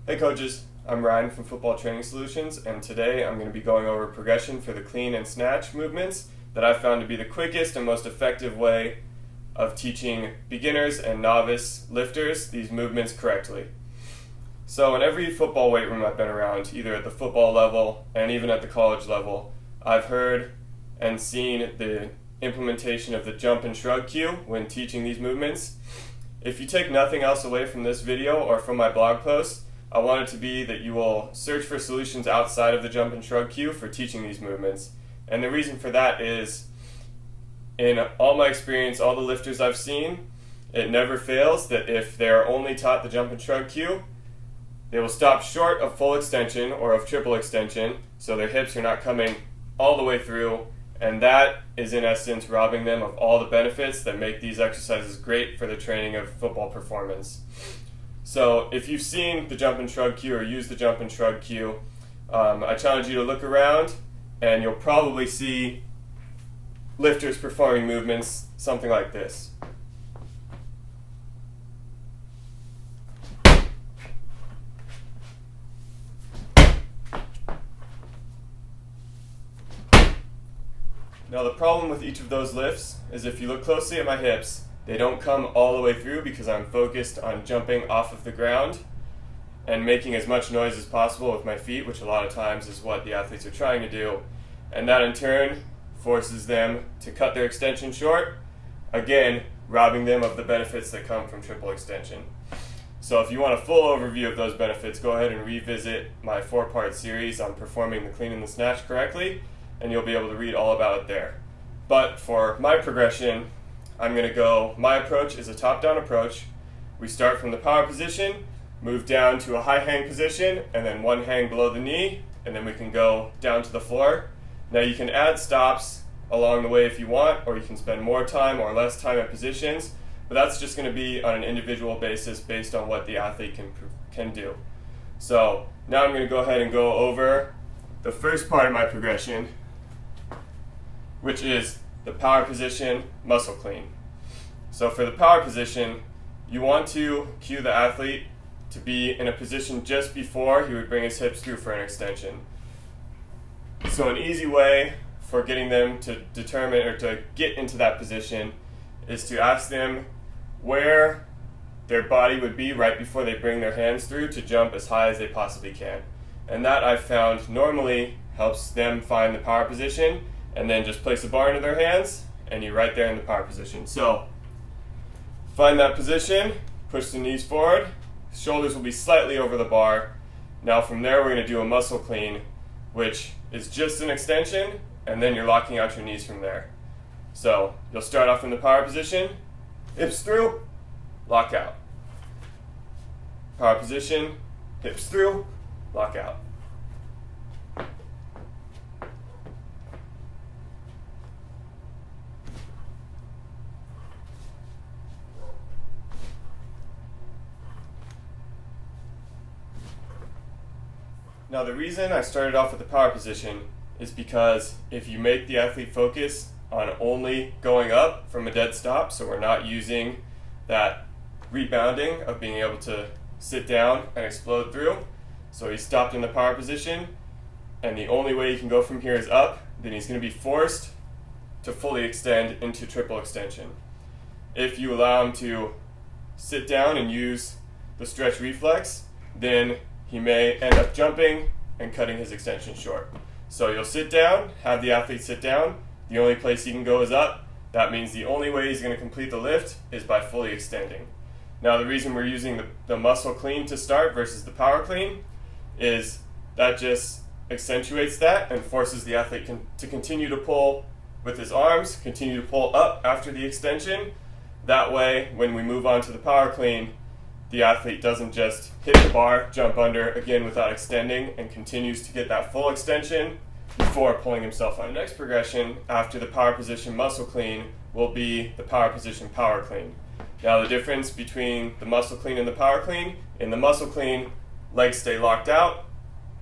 Hey coaches, I'm Ryan from Football Training Solutions, and today I'm going to be going over progression for the clean and snatch movements that I found to be the quickest and most effective way of teaching beginners and novice lifters these movements correctly. So in every football weight room I've been around, either at the football level and even at the college level, I've heard and seen the implementation of the jump and shrug cue when teaching these movements. If you take nothing else away from this video or from my blog post, I want it to be that you will search for solutions outside of the jump and shrug cue for teaching these movements. And the reason for that is, in all my experience, all the lifters I've seen, it never fails that if they're only taught the jump and shrug cue, they will stop short of full extension or of triple extension, so their hips are not coming all the way through, and that is in essence robbing them of all the benefits that make these exercises great for the training of football performance. So if you've seen the jump and shrug cue or used the jump and shrug cue, I challenge you to look around and you'll probably see lifters performing movements something like this. Now the problem with each of those lifts is if you look closely at my hips, they don't come all the way through because I'm focused on jumping off of the ground and making as much noise as possible with my feet, which a lot of times is what the athletes are trying to do. And that in turn forces them to cut their extension short, again, robbing them of the benefits that come from triple extension. So if you want a full overview of those benefits, go ahead and revisit my 4-part series on performing the clean and the snatch correctly, and you'll be able to read all about it there. But for my progression, my approach is a top-down approach. We start from the power position, move down to a high hang position, and then one hang below the knee, and then we can go down to the floor. Now you can add stops along the way if you want, or you can spend more time or less time at positions, but that's just going to be on an individual basis based on what the athlete can do. So now I'm going to go ahead and go over the first part of my progression, which is the power position muscle clean. So for the power position, you want to cue the athlete to be in a position just before he would bring his hips through for an extension. So an easy way for getting them to determine or to get into that position is to ask them where their body would be right before they bring their hands through to jump as high as they possibly can. And that I've found normally helps them find the power position, and then just place a bar into their hands and you're right there in the power position. So find that position, push the knees forward, shoulders will be slightly over the bar. Now from there we're going to do a muscle clean, which is just an extension, and then you're locking out your knees from there. So you'll start off in the power position, hips through, lock out. Power position, hips through, lock out. Now the reason I started off with the power position is because if you make the athlete focus on only going up from a dead stop, so we're not using that rebounding of being able to sit down and explode through, so he's stopped in the power position and the only way he can go from here is up, then he's going to be forced to fully extend into triple extension. If you allow him to sit down and use the stretch reflex, then he may end up jumping and cutting his extension short. So you'll sit down, have the athlete sit down, the only place he can go is up. That means the only way he's going to complete the lift is by fully extending. Now the reason we're using the muscle clean to start versus the power clean is that just accentuates that and forces the athlete to continue to pull with his arms, continue to pull up after the extension. That way, when we move on to the power clean, the athlete doesn't just hit the bar, jump under, again without extending, and continues to get that full extension before pulling himself on. The next progression after the power position muscle clean will be the power position power clean. Now the difference between the muscle clean and the power clean, in the muscle clean, legs stay locked out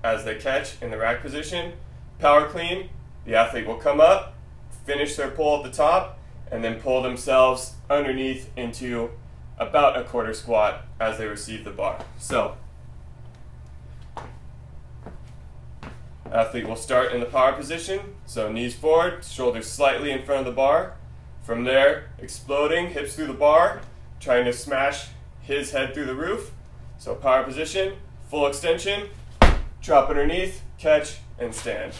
as they catch in the rack position. Power clean, the athlete will come up, finish their pull at the top, and then pull themselves underneath into about a quarter squat as they receive the bar. So Athlete will start in the power position, so knees forward, shoulders slightly in front of the bar. From there, exploding, hips through the bar, trying to smash his head through the roof. So power position, full extension, drop underneath, catch, and stand.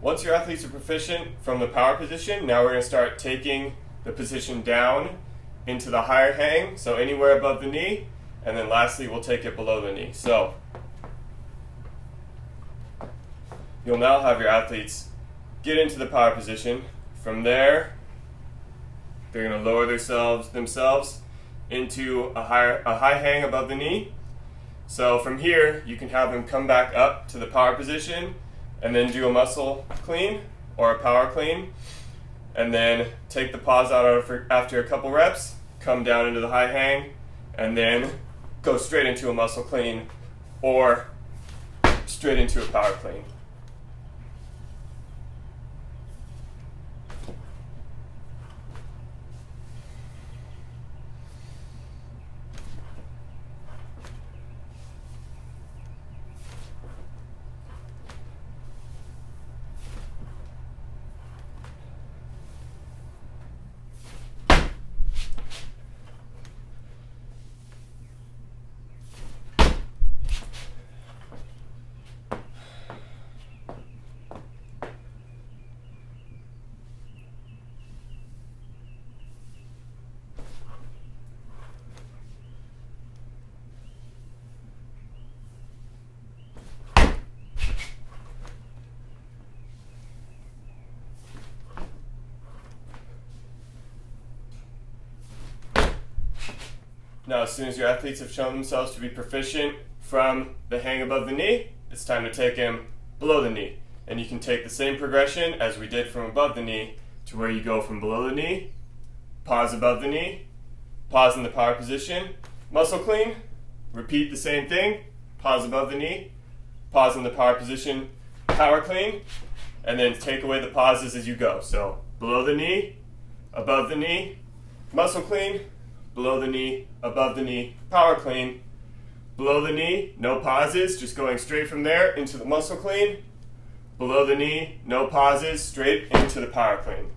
Once your athletes are proficient from the power position, now we're going to start taking the position down into the higher hang, so anywhere above the knee, and then lastly we'll take it below the knee. So you'll now have your athletes get into the power position. From there, they're going to lower themselves into a high hang above the knee. So from here, you can have them come back up to the power position and then do a muscle clean or a power clean, and then take the pause out after a couple reps, come down into the high hang, and then go straight into a muscle clean or straight into a power clean. Now, as soon as your athletes have shown themselves to be proficient from the hang above the knee, it's time to take them below the knee. And you can take the same progression as we did from above the knee to where you go from below the knee, pause above the knee, pause in the power position, muscle clean, repeat the same thing, pause above the knee, pause in the power position, power clean, and then take away the pauses as you go. So below the knee, above the knee, muscle clean, below the knee, above the knee, power clean, below the knee, no pauses, just going straight from there into the muscle clean, below the knee, no pauses, straight into the power clean.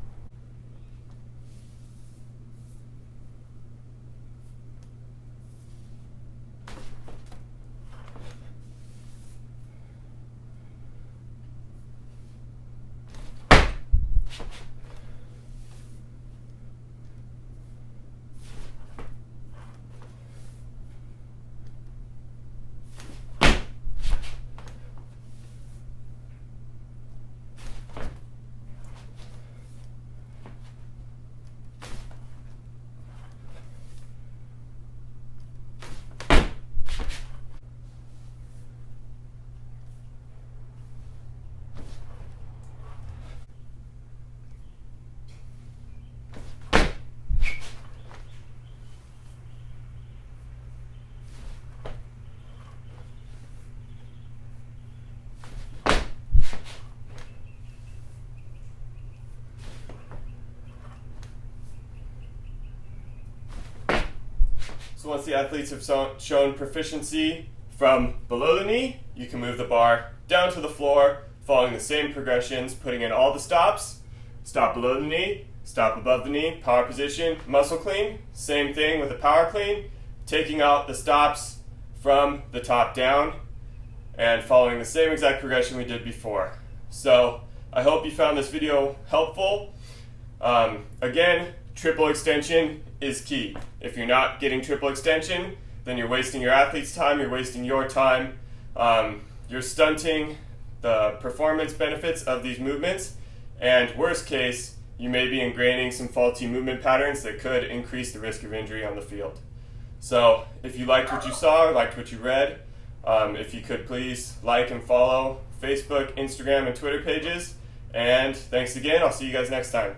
So once the athletes have shown proficiency from below the knee, you can move the bar down to the floor, following the same progressions, putting in all the stops. Stop below the knee, stop above the knee, power position, muscle clean. Same thing with the power clean, taking out the stops from the top down and following the same exact progression we did before. So I hope you found this video helpful. Again, triple extension is key. If you're not getting triple extension, then you're wasting your athlete's time, you're wasting your time, you're stunting the performance benefits of these movements, and worst case, you may be ingraining some faulty movement patterns that could increase the risk of injury on the field. So if you liked what you saw or liked what you read, if you could please like and follow Facebook, Instagram, and Twitter pages, And thanks again. I'll see you guys next time.